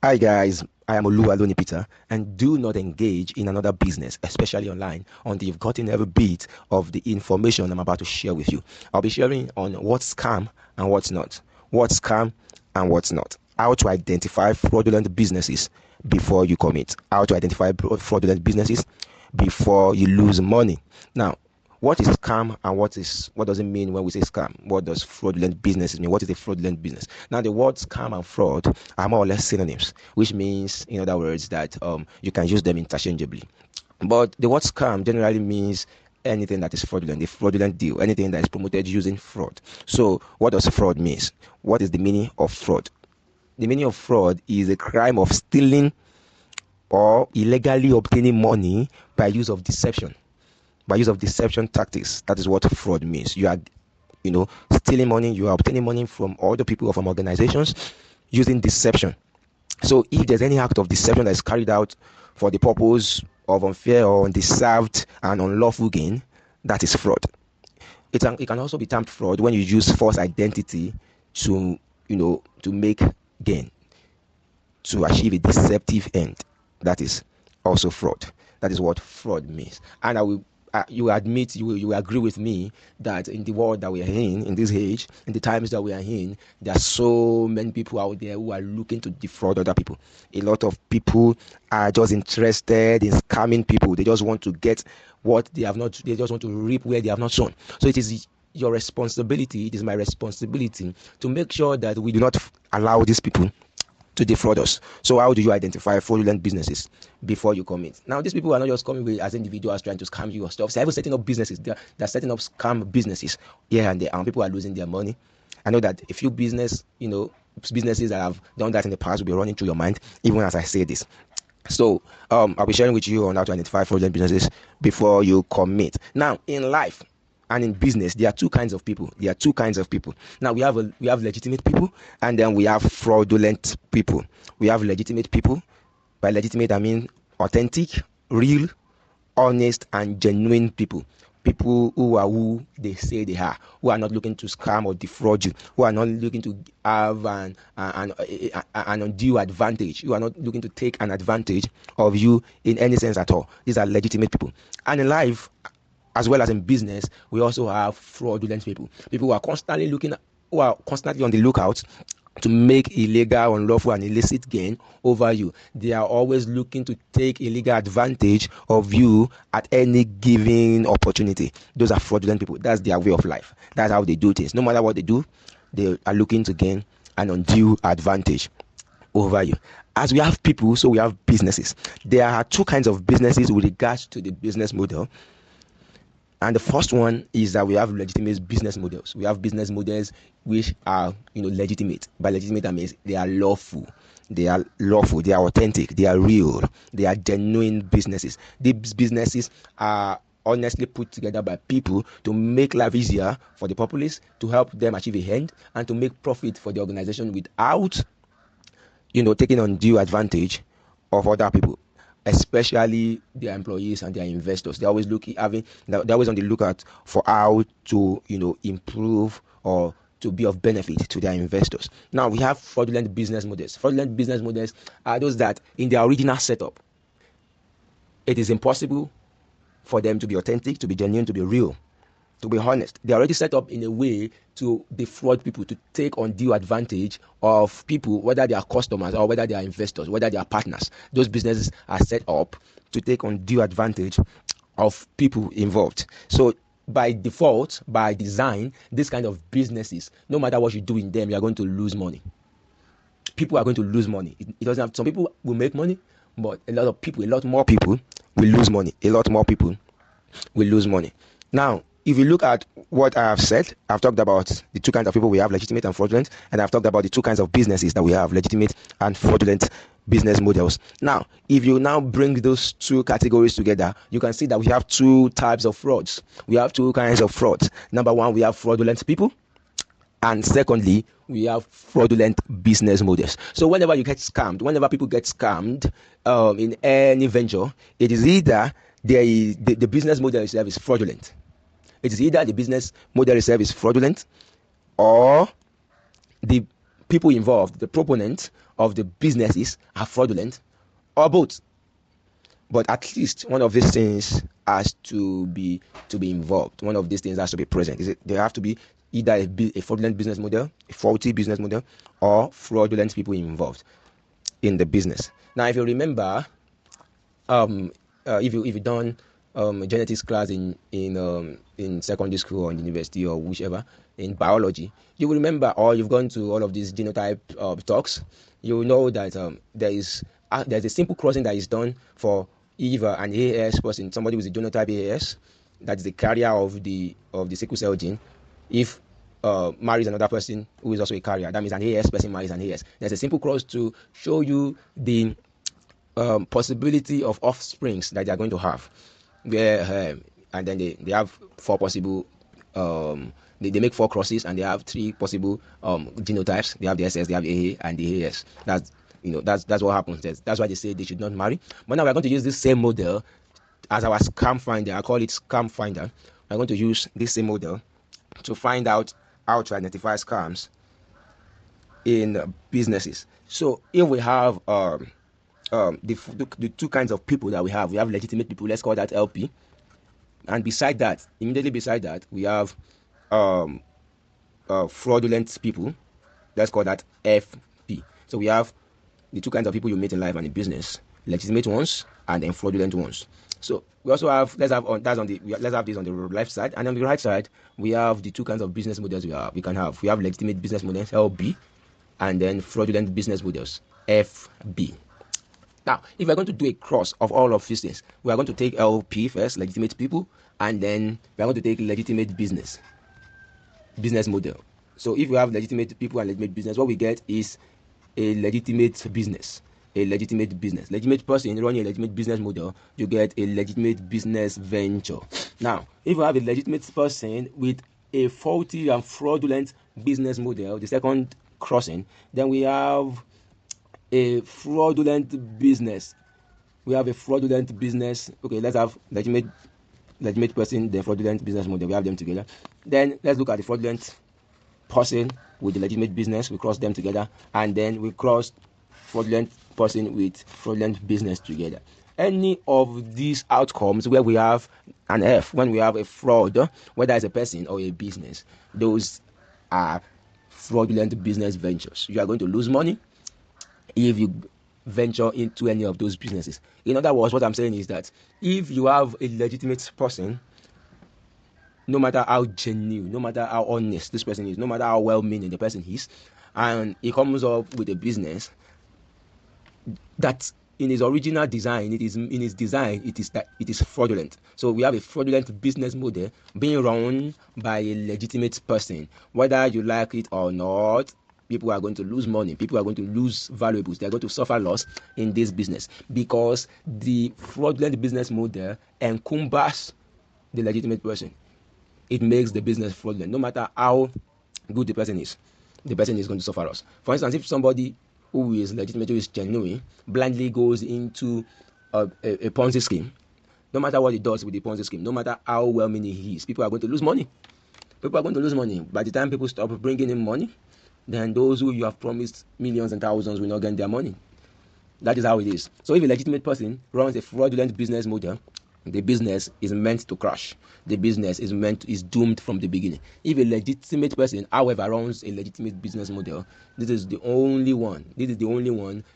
Hi guys, I am Oluwaloni Peter, and do not engage in another business, especially online, until you've gotten every bit of the information I'm about to share with you. I'll be sharing on what's scam and what's not, what's scam and what's not, how to identify fraudulent businesses before you commit, how to identify fraudulent businesses before you lose money. Now, what is scam and what does it mean when we say scam? What does fraudulent business mean? What is a fraudulent business? Now, the words scam and fraud are more or less synonyms, which means, in other words, that you can use them interchangeably. But the word scam generally means anything that is fraudulent, a fraudulent deal, anything that is promoted using fraud. So, what does fraud mean? What is the meaning of fraud? The meaning of fraud is a crime of stealing or illegally obtaining money by use of deception. By use of deception tactics. That is what fraud means. You are, stealing money. You are obtaining money from other people or from organizations using deception. So if there's any act of deception that is carried out for the purpose of unfair or undeserved and unlawful gain, that is fraud. It can also be termed fraud when you use false identity to make gain, to achieve a deceptive end. That is also fraud. That is what fraud means. And you will agree with me that in the world that we are in this age, in the times that we are in, there are so many people out there who are looking to defraud other people. A lot of people are just interested in scamming people. They just want to get what they have not, they just want to reap where they have not sown. So it is your responsibility, it is my responsibility to make sure that we do not allow these people to defraud us. So how do you identify fraudulent businesses before you commit? Now, these people are not just coming with as individuals trying to scam you or stuff. They're even setting up businesses. They're setting up scam businesses here and there, and people are losing their money. I know that a few businesses that have done that in the past will be running through your mind, even as I say this. So I'll be sharing with you on how to identify fraudulent businesses before you commit. Now, in life and in business, there are two kinds of people. Now we have legitimate people, and then we have fraudulent people. We have legitimate people. By legitimate, I mean authentic, real, honest, and genuine people. People who are who they say they are, who are not looking to scam or defraud you, who are not looking to have an undue advantage, who are not looking to take an advantage of you in any sense at all. These are legitimate people. And in life, as well as in business, we also have fraudulent people. People who are constantly on the lookout to make illegal, unlawful, and illicit gain over you. They are always looking to take illegal advantage of you at any given opportunity. Those are fraudulent people. That's their way of life. That's how they do things. No matter what they do, they are looking to gain an undue advantage over you. As we have people, so we have businesses. There are two kinds of businesses with regards to the business model. And the first one is that we have legitimate business models. We have business models which are, legitimate. By legitimate, that means they are lawful. They are authentic, they are real, they are genuine businesses. These businesses are honestly put together by people to make life easier for the populace, to help them achieve a end, and to make profit for the organization without, taking undue advantage of other people, especially their employees and their investors. They're always they're always on the lookout for how to, improve or to be of benefit to their investors. Now we have fraudulent business models. Fraudulent business models are those that in their original setup, it is impossible for them to be authentic, to be genuine, to be real, to be honest. They're already set up in a way to defraud people, to take undue advantage of people, whether they are customers or whether they are investors, whether they are partners. Those businesses are set up to take undue advantage of people involved. So by default, by design, this kind of businesses, no matter what you do in them, you are going to lose money. People are going to lose money. It doesn't have, some people will make money, but a lot more people will lose money. A lot more people will lose money. Now, if you look at what I have said, I've talked about the two kinds of people we have, legitimate and fraudulent, and I've talked about the two kinds of businesses that we have, legitimate and fraudulent business models. Now, if you now bring those two categories together, you can see that we have two types of frauds. We have two kinds of frauds. Number one, we have fraudulent people. And secondly, we have fraudulent business models. So whenever people get scammed in any venture, it is either the business model itself is fraudulent. It is either the business model itself is fraudulent, or the people involved, the proponent of the businesses are fraudulent, or both. But at least one of these things has to be involved. One of these things has to be present. There have to be either a fraudulent business model, a faulty business model, or fraudulent people involved in the business. Now, if you remember, if you done genetics class in secondary school or in university or whichever, in biology, you will remember, or you've gone to all of these genotype talks, you will know that there's a simple crossing that is done for either an AS person, somebody with a genotype AS, that is the carrier of the sickle cell gene. If marries another person who is also a carrier, that means an AS person marries an AS. There's a simple cross to show you the possibility of offsprings that they are going to have, where and then they have 4 possible they make 4 crosses, and they have 3 possible genotypes. They have the SS, they have the AA, and the AS. That's what happens. That's why they say they should not marry. But now we're going to use this same model as our scam finder. I call it scam finder. We're going to use this same model to find out how to identify scams in businesses. So if we have the 2 kinds of people that we have legitimate people, let's call that LP, and beside that, immediately beside that, we have fraudulent people, let's call that FP. So we have the 2 kinds of people you meet in life and in business: legitimate ones and then fraudulent ones. So we also have let's have this on the left side, and on the right side we have the 2 kinds of business models we can have. We have legitimate business models, LB, and then fraudulent business models, FB. Now, if we're going to do a cross of all of these things, we are going to take LP first, legitimate people, and then we are going to take legitimate business model. So if we have legitimate people and legitimate business, what we get is a legitimate business. Legitimate person running a legitimate business model, you get a legitimate business venture. Now, if you have a legitimate person with a faulty and fraudulent business model, the second crossing, then we have a fraudulent business. Okay, let's have legitimate person, the fraudulent business model. We have them together. Then let's look at the fraudulent person with the legitimate business. We cross them together, and then we cross fraudulent person with fraudulent business together. Any of these outcomes where we have an F, when we have a fraud, whether it's a person or a business, those are fraudulent business ventures. You are going to lose money if you venture into any of those businesses. In other words, what I'm saying is that if you have a legitimate person, no matter how genuine, no matter how honest this person is, no matter how well-meaning the person is, and he comes up with a business that in his original design, it is fraudulent. So we have a fraudulent business model being run by a legitimate person. Whether you like it or not, people are going to lose money. People are going to lose valuables. They are going to suffer loss in this business because the fraudulent business model encumbers the legitimate person. It makes the business fraudulent. No matter how good the person is going to suffer loss. For instance, if somebody who is legitimate, who is genuine, blindly goes into a Ponzi scheme, no matter what he does with the Ponzi scheme, no matter how well-meaning he is, people are going to lose money. People are going to lose money. By the time people stop bringing in money, then those who you have promised millions and thousands will not get their money. That is how it is. So if a legitimate person runs a fraudulent business model, the business is meant to crash. The business is doomed from the beginning. If a legitimate person, however, runs a legitimate business model, this is the only one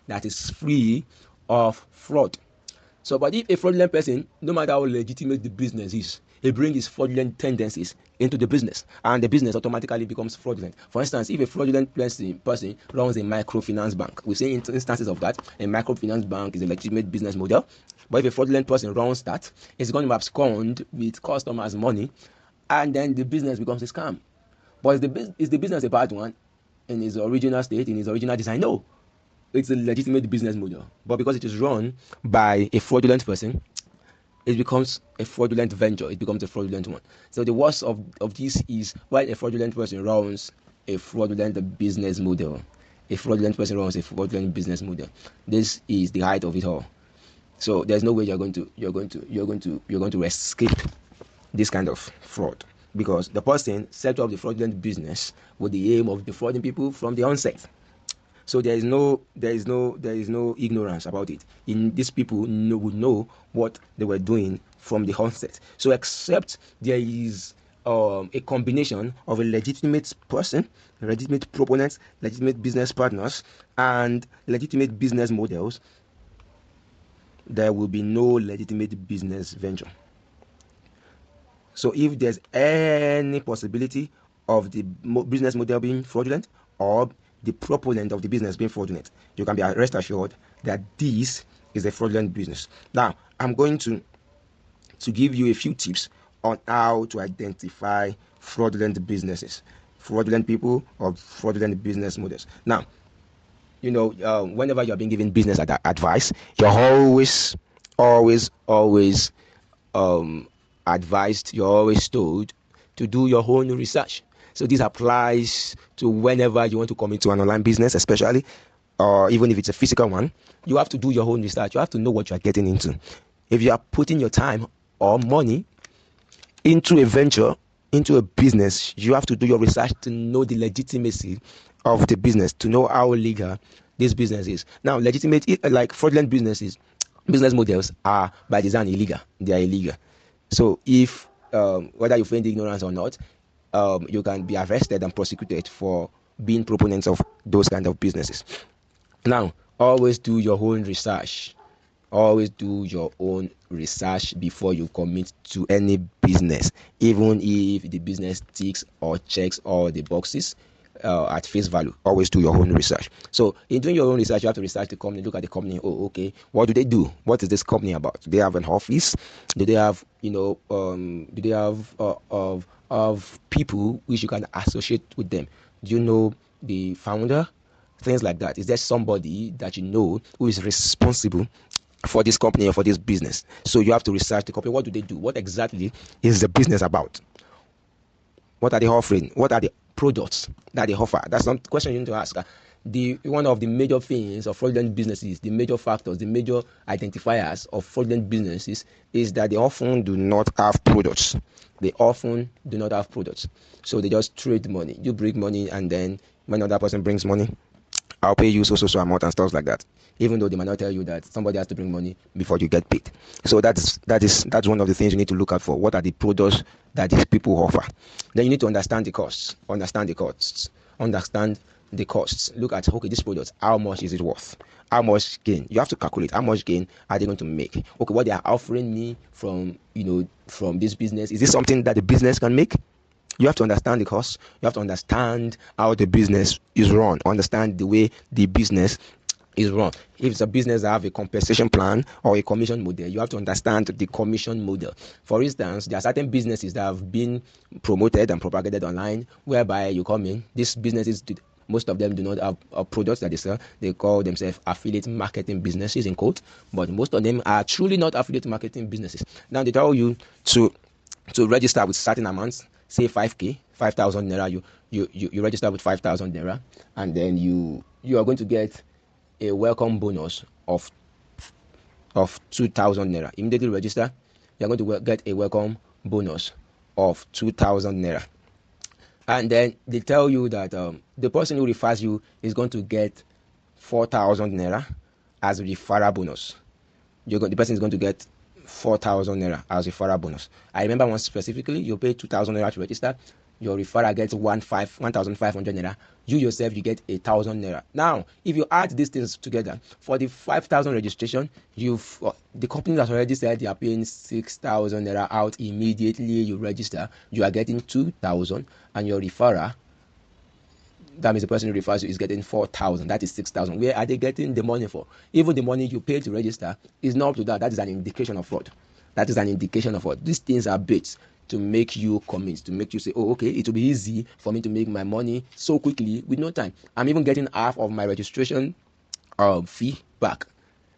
that is free of fraud. So, but if a fraudulent person, no matter how legitimate the business is, he brings his fraudulent tendencies into the business, and the business automatically becomes fraudulent. For instance, if a fraudulent person runs a microfinance bank, we see instances of that. A microfinance bank is a legitimate business model, but if a fraudulent person runs that, it's going to abscond with customers' money, and then the business becomes a scam. But is the business a bad one in its original state, in its original design? No. It's a legitimate business model, but because it is run by a fraudulent person, it becomes a fraudulent venture. It becomes a fraudulent one. So the worst of this is while a fraudulent person runs a fraudulent business model, this is the height of it all. So there's no way you're going to escape this kind of fraud, because the person set up the fraudulent business with the aim of defrauding people from the onset. So there is no ignorance about it. In these people would know what they were doing from the onset. So except there is a combination of a legitimate person, legitimate proponents, legitimate business partners, and legitimate business models, there will be no legitimate business venture. So if there's any possibility of the business model being fraudulent or the proponent of the business being fraudulent, you can be rest assured that this is a fraudulent business. Now, I'm going to give you a few tips on how to identify fraudulent businesses, fraudulent people, or fraudulent business models. Now, whenever you're being given business advice, you're always advised, you're always told to do your own research. So this applies to whenever you want to come into an online business, especially, or even if it's a physical one. You have to do your own research. You have to know what you are getting into. If you are putting your time or money into a venture, into a business, you have to do your research to know the legitimacy of the business, to know how legal this business is. Now, legitimate, like fraudulent business models are by design illegal. They are illegal. So if whether you feign ignorance or not, you can be arrested and prosecuted for being proponents of those kind of businesses. Now, always do your own research. Always do your own research before you commit to any business, even if the business ticks or checks all the boxes at face value. Always do your own research. So in doing your own research, you have to research the company, look at the company. Oh, okay, what do they do? What is this company about? Do they have an office? Do they have of people which you can associate with them? Do you know the founder? Things like that. Is there somebody that you know who is responsible for this company or for this business? So you have to research the company. What do they do? What exactly is the business about? What are they offering? What are the products that they offer? That's some question you need to ask. One of the major things of fraudulent businesses, the major factors, the major identifiers of fraudulent businesses is that they often do not have products. They often do not have products. So they just trade money. You bring money, and then when another person brings money, I'll pay you so amount and stuff like that. Even though they might not tell you that somebody has to bring money before you get paid. So that's one of the things you need to look out for. What are the products that these people offer? Then you need to understand the costs. Understand the costs. Look at, okay, this product, how much is it worth? How much gain? You have to calculate how much gain are they going to make. Okay, what they are offering me from this business, is this something that the business can make? You have to understand the cost. You have to understand how the business is run. Understand the way the business is run. If it's a business that have a compensation plan or a commission model, you have to understand the commission model. For instance, there are certain businesses that have been promoted and propagated online, whereby you come in. These businesses, most of them do not have products that they sell. They call themselves affiliate marketing businesses in quote, but most of them are truly not affiliate marketing businesses. Now they tell you to register with certain amounts. Say 5k, 5,000 naira. You register with 5,000 naira, and then you are going to get a welcome bonus of 2,000 naira. Immediately register, you are going to get a welcome bonus of 2,000 naira. And then they tell you that the person who refers you is going to get 4,000 naira as a referral bonus. The person is going to get 4,000 naira as a referral bonus. I remember one specifically, you pay 2,000 naira to register, your referral gets 1,500 naira. You yourself, you get 1,000 naira. Now, if you add these things together, for the 5,000 registration, the company that already said they are paying 6,000 naira out immediately you register, you are getting 2,000, and your referrer, that means the person who refers you is getting 4,000. That is 6,000. Where are they getting the money for? Even the money you pay to register is not up to that. That is an indication of fraud. That is an indication of fraud. These things are baits to make you commit, to make you say, oh, okay, it will be easy for me to make my money so quickly with no time. I'm even getting half of my registration fee back.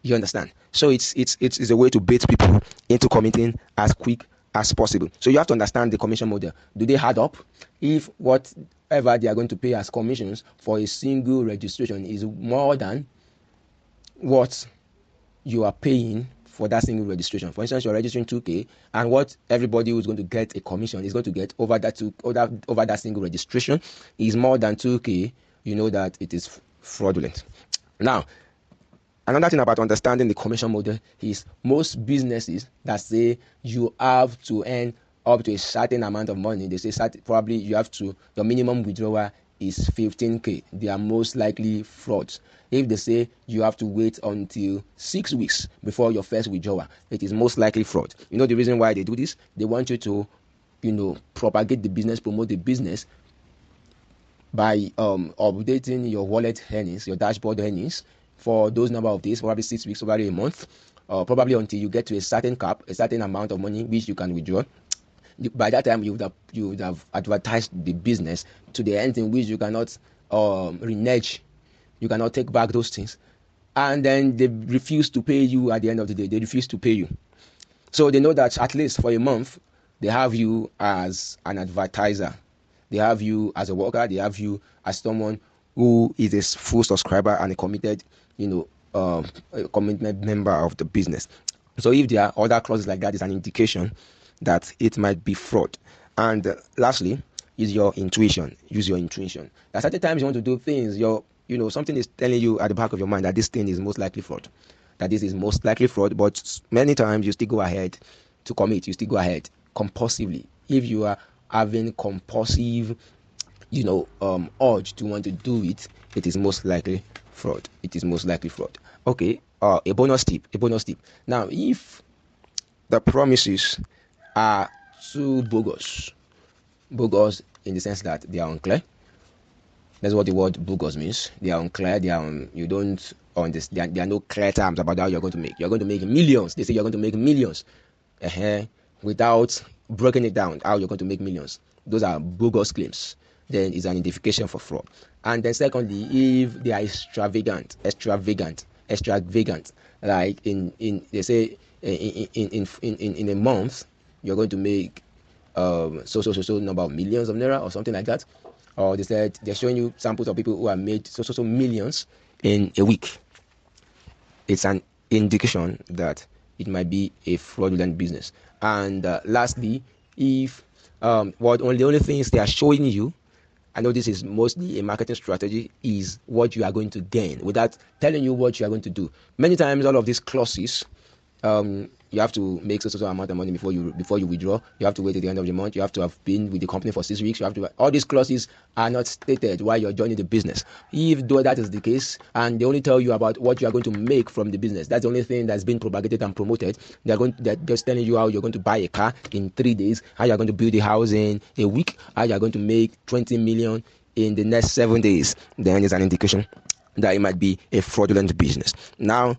You understand? So it's a way to bait people into committing as quick as possible. So you have to understand the commission model. Do they add up? If whatever they are going to pay as commissions for a single registration is more than what you are paying for that single registration. For instance, you're registering 2k, and what everybody who's going to get a commission is going to get over that single registration is more than 2k. You know that it is fraudulent. Now, another thing about understanding the commission model is most businesses that say you have to earn up to a certain amount of money, they say probably your minimum withdrawal is 15k. They are most likely frauds. If they say you have to wait until 6 weeks before your first withdrawal, it is most likely fraud. You know the reason why they do this? They want you to, propagate the business, promote the business by updating your wallet earnings, your dashboard earnings for those number of days, probably 6 weeks, probably a month, probably until you get to a certain cap, a certain amount of money which you can withdraw. By that time, you would have advertised the business to the end in which you cannot renege, you cannot take back those things, and then they refuse to pay you at the end of the day. They refuse to pay you, so they know that at least for a month they have you as an advertiser, they have you as a worker, they have you as someone who is a full subscriber and a committed, a commitment member of the business. So if there are other clauses like that, it's an indication that it might be fraud. And lastly, is your intuition. Use your intuition. At certain times you want to do things, something is telling you at the back of your mind that this thing is most likely fraud. That this is most likely fraud, but many times you still go ahead to commit. You still go ahead compulsively. If you are having compulsive, urge to want to do it, it is most likely fraud. It is most likely fraud. Okay. A bonus tip. Now, if the promises are too bogus in the sense that they are unclear. That's what the word bogus means. They are unclear. You don't understand. There are no clear terms about how you're going to make. You're going to make millions. They say you're going to make millions, without breaking it down how you're going to make millions. Those are bogus claims. Then it's an identification for fraud. And then secondly, if they are extravagant, like they say in a month you're going to make so number of millions of naira or something like that, or they said they're showing you samples of people who have made so millions in a week. It's an indication that it might be a fraudulent business. And lastly, if the only things they are showing you, I know this is mostly a marketing strategy, is what you are going to gain without telling you what you are going to do. Many times all of these clauses, you have to make so amount of money before you withdraw. You have to wait at the end of the month. You have to have been with the company for 6 weeks. All these clauses are not stated while you're joining the business. If though that is the case, and they only tell you about what you are going to make from the business, that's the only thing that's been propagated and promoted. They're just telling you how you're going to buy a car in 3 days, how you're going to build a house in a week, how you're going to make 20 million in the next 7 days. Then it's an indication that it might be a fraudulent business. Now,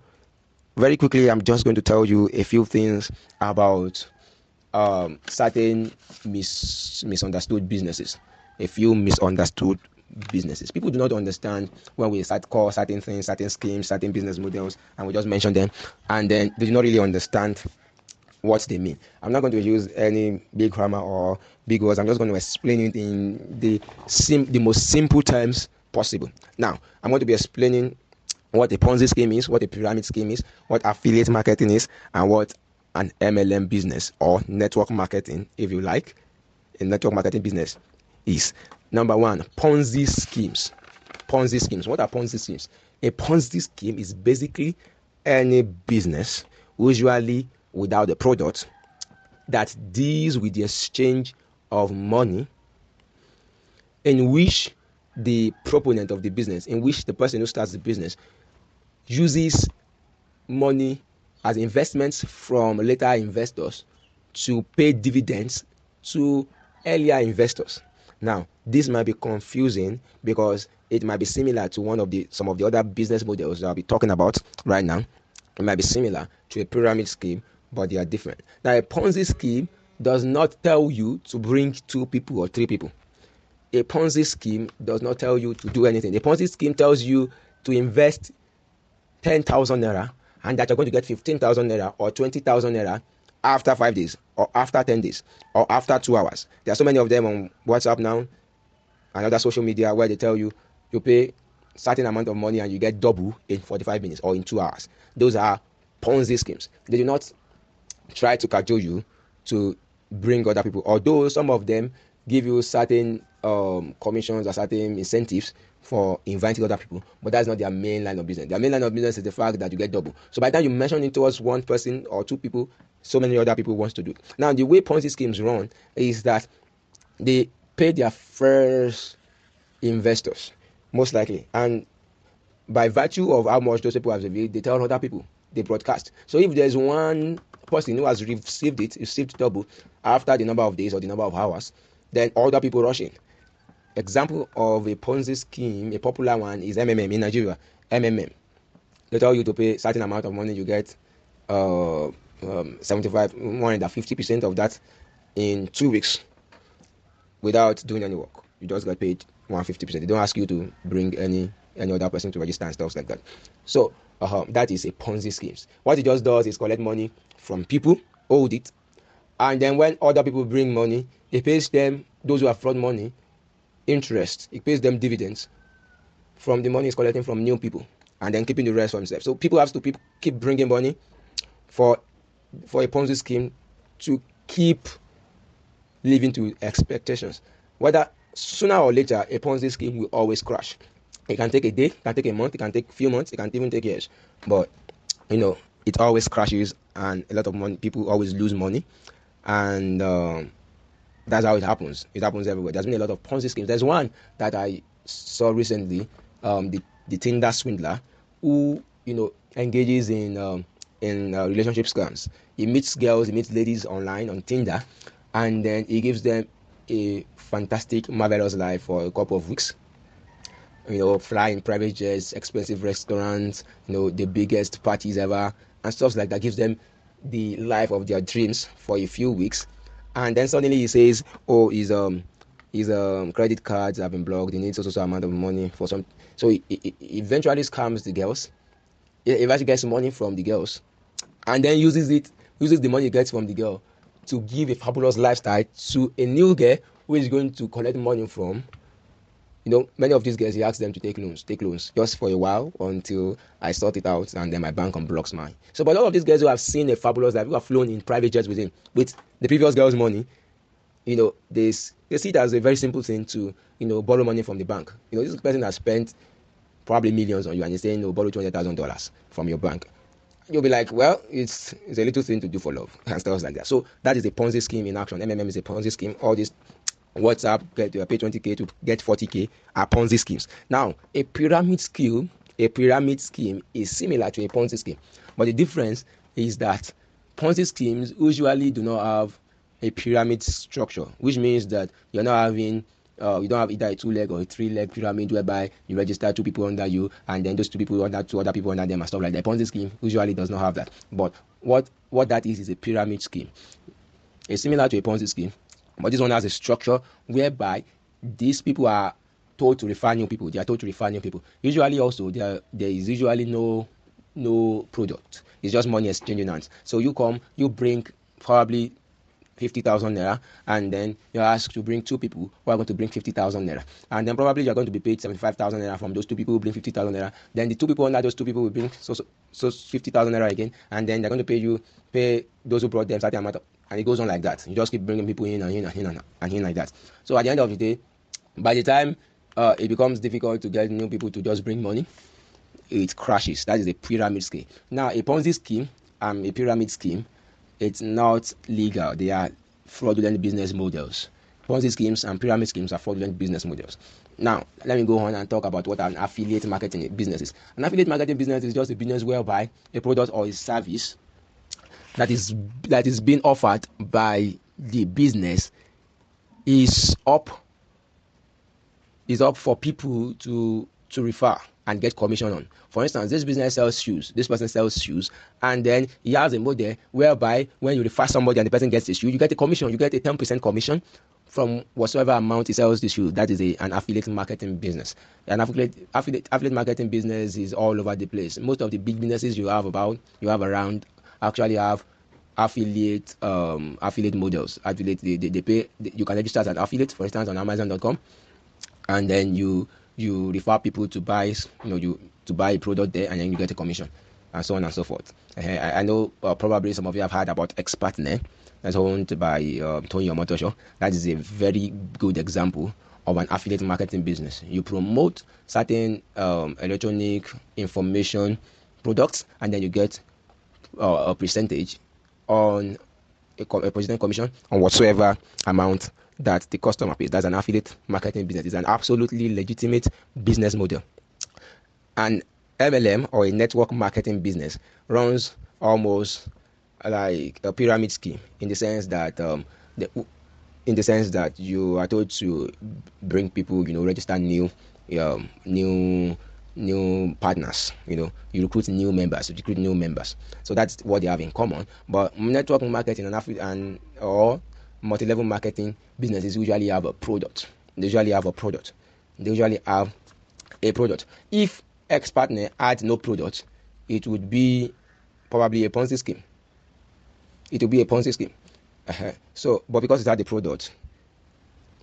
very quickly, I'm just going to tell you a few things about certain misunderstood businesses. A few misunderstood businesses. People do not understand when we call certain things, certain schemes, certain business models, and we just mention them, and then they do not really understand what they mean. I'm not going to use any big grammar or big words. I'm just going to explain it in the most simple terms possible. Now, I'm going to be explaining what a Ponzi scheme is, what a pyramid scheme is, what affiliate marketing is, and what an MLM business or network marketing, if you like, a network marketing business is. Number one, Ponzi schemes. Ponzi schemes. What are Ponzi schemes? A Ponzi scheme is basically any business, usually without a product, that deals with the exchange of money, in which the proponent of the business, in which the person who starts the business uses money as investments from later investors to pay dividends to earlier investors. Now, this might be confusing because it might be similar to some of the other business models that I'll be talking about right now. It might be similar to a pyramid scheme, but they are different. Now, a Ponzi scheme does not tell you to bring 2 people or 3 people. A Ponzi scheme does not tell you to do anything. A Ponzi scheme tells you to invest 10,000 naira and that you're going to get 15,000 naira or 20,000 naira after 5 days or after 10 days or after 2 hours. There are so many of them on WhatsApp now and other social media where they tell you pay certain amount of money and you get double in 45 minutes or in 2 hours. Those are Ponzi schemes. They do not try to cajole you to bring other people, although some of them give you certain commissions or certain incentives for inviting other people, but that's not their main line of business. Their main line of business is the fact that you get double. So by the time you mention it towards one person or two people, so many other people wants to do it. Now the way Ponzi schemes run is that they pay their first investors, most likely, and by virtue of how much those people have received, they tell other people, they broadcast. So if there's one person who has received double after the number of days or the number of hours, then other people rush in. Example of a Ponzi scheme, a popular one is MMM in Nigeria. MMM. They tell you to pay a certain amount of money, you get 75, 150% of that in 2 weeks without doing any work. You just get paid 150%. They don't ask you to bring any other person to register and stuff like that. So that is a Ponzi scheme. What it just does is collect money from people, hold it, and then when other people bring money, it pays them, those who have fraud money, interest. It pays them dividends from the money it's collecting from new people, and then keeping the rest for himself. So people have to keep bringing money for a Ponzi scheme to keep living to expectations. Whether sooner or later, a Ponzi scheme will always crash. It can take a day, it can take a month, it can take a few months, it can even take years. But, it always crashes, and a lot of money, people always lose money. And that's how it happens. It happens everywhere. There's been a lot of Ponzi schemes. There's one that I saw recently, the Tinder swindler, who, engages in relationship scams. He meets girls, he meets ladies online on Tinder, and then he gives them a fantastic, marvelous life for a couple of weeks. Fly in private jets, expensive restaurants, the biggest parties ever, and stuff like that. Gives them the life of their dreams for a few weeks, and then suddenly he says, "Oh, his credit cards have been blocked. He needs also some amount of money for some." So he eventually scams the girls. He eventually gets money from the girls, and then uses the money he gets from the girl to give a fabulous lifestyle to a new girl who is going to collect money from. Many of these guys, he asks them to take loans just for a while until I sort it out, and then my bank unblocks mine. So, but all of these guys who have seen a fabulous life, who have flown in private jets with him, with the previous girl's money, they see it as a very simple thing to, borrow money from the bank. This person has spent probably millions on you, and he's saying, borrow $200,000 from your bank. You'll be like, well, it's a little thing to do for love and stuff like that. So that is a Ponzi scheme in action. MMM is a Ponzi scheme. All this WhatsApp, pay 20K to get 40K are Ponzi schemes. Now, a pyramid scheme is similar to a Ponzi scheme, but the difference is that Ponzi schemes usually do not have a pyramid structure, which means that you're not having you don't have either a 2-leg or a 3-leg pyramid whereby you register 2 people under you and then those 2 people under 2 other people under them and stuff like that. Ponzi scheme usually does not have that. But what that is a pyramid scheme. It's similar to a Ponzi scheme, but this one has a structure whereby these people are told to refer new people. They are told to refer new people. Usually also there is usually no product. It's just money exchanging hands. So you come, you bring probably 50,000 naira, and then you're asked to bring 2 people who are going to bring 50,000 naira, and then probably you're going to be paid 75,000 naira from those 2 people who bring 50,000 naira. Then the 2 people under those 2 people will bring so 50,000 naira again, and then they're going to pay those who brought them certain amount of, and it goes on like that. You just keep bringing people in and in and in and in like that. So at the end of the day, by the time it becomes difficult to get new people to just bring money, it crashes. That is a pyramid scheme. Now, a Ponzi scheme and a pyramid scheme, it's not legal. They are fraudulent business models. Ponzi schemes and pyramid schemes are fraudulent business models. Now, let me go on and talk about what an affiliate marketing business is. An affiliate marketing business is just a business whereby a product or a service that is being offered by the business is up for people to refer and get commission on. For instance, this business sells shoes. This person sells shoes, and then he has a model whereby when you refer somebody and the person gets the shoe, you get a commission. You get a 10% commission from whatsoever amount he sells the shoe. That is an affiliate marketing business. An affiliate marketing business is all over the place. Most of the big businesses you have around actually have affiliate models. They pay. You can register as an affiliate, for instance, on Amazon.com, and then you refer people to buy to buy a product there, and then you get a commission, and so on and so forth. I know probably some of you have heard about ExpertNet. that's owned by Tony Omotosho. That is a very good example of an affiliate marketing business. You promote certain electronic information products, and then you get a percentage on a percentage commission on whatsoever amount that the customer pays. That's an affiliate marketing business. It's an absolutely legitimate business model. An MLM, or a network marketing business, runs almost like a pyramid scheme, in the sense that you are told to bring people, register new partners, you recruit new members. So that's what they have in common. But network marketing and or multi-level marketing businesses usually have a product. They usually have a product. If X partner had no product, it would be probably a Ponzi scheme. So, but because it had the product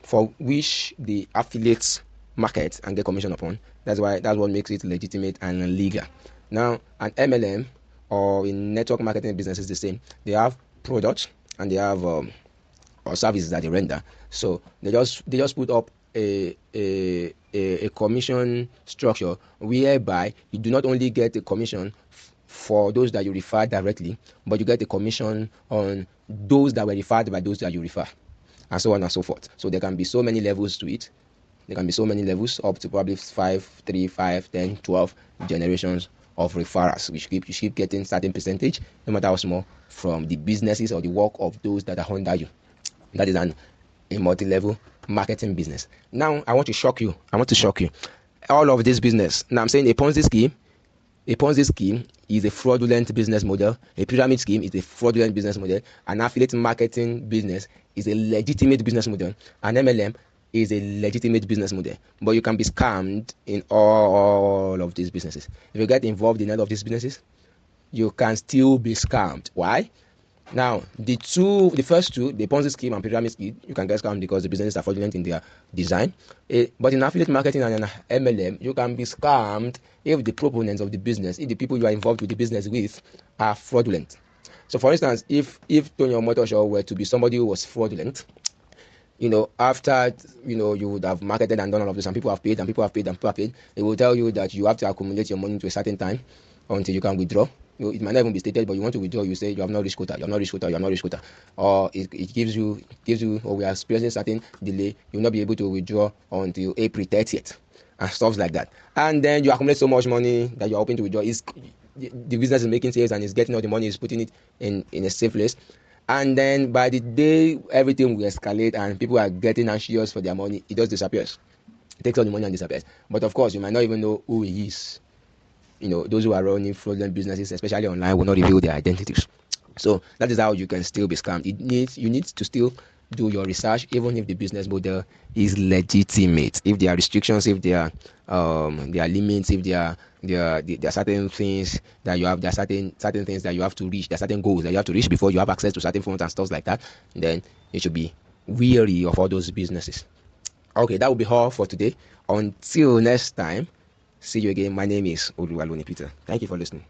for which the affiliates market and get commission upon, that's what makes it legitimate and legal. Now, an MLM or in network marketing business is the same. They have products and they have or services that they render. So they just put up a commission structure whereby you do not only get a commission for those that you refer directly, but you get a commission on those that were referred by those that you refer, and so on and so forth. So there can be so many levels to it. There can be so many levels, up to probably 5, 3, 5, 10, 12 generations of referrals. You keep getting certain percentage, no matter how small, from the businesses or the work of those that are under you. That is a multi-level marketing business. Now, I want to shock you. All of this business. Now, I'm saying a Ponzi scheme is a fraudulent business model. A pyramid scheme is a fraudulent business model. An affiliate marketing business is a legitimate business model. An MLM is a legitimate business model. But you can be scammed in all of these businesses. If you get involved in all of these businesses, you can still be scammed. Why? Now, the first two, the Ponzi scheme and pyramid scheme, you can get scammed because the businesses are fraudulent in their design. But in affiliate marketing and an MLM, you can be scammed if the proponents of the business, if the people you are involved with the business with, are fraudulent. So, for instance, if Tony Omotosho were to be somebody who was fraudulent, after you would have marketed and done all of this, and people have paid, they will tell you that you have to accumulate your money to a certain time until you can withdraw. It might not even be stated, but you want to withdraw, you say you have not reached quota, or it gives you, or we are experiencing certain delay, you will not be able to withdraw until April 30th, and stuff like that. And then you accumulate so much money that you are hoping to withdraw. The business is making sales and is getting all the money, is putting it in a safe place. And then by the day everything will escalate and people are getting anxious for their money, it just disappears. It takes all the money and disappears. But of course, you might not even know who he is. Those who are running fraudulent businesses, especially online, will not reveal their identities. So that is how you can still be scammed. You need to still do your research, even if the business model is legitimate. If there are restrictions, if there are limits, if there are certain things that you have, there are certain things that you have to reach, there are certain goals that you have to reach before you have access to certain funds and stuff like that, then you should be wary of all those businesses. Okay, that will be all for today. Until next time, see you again. My name is Oluwaloni Peter. Thank you for listening.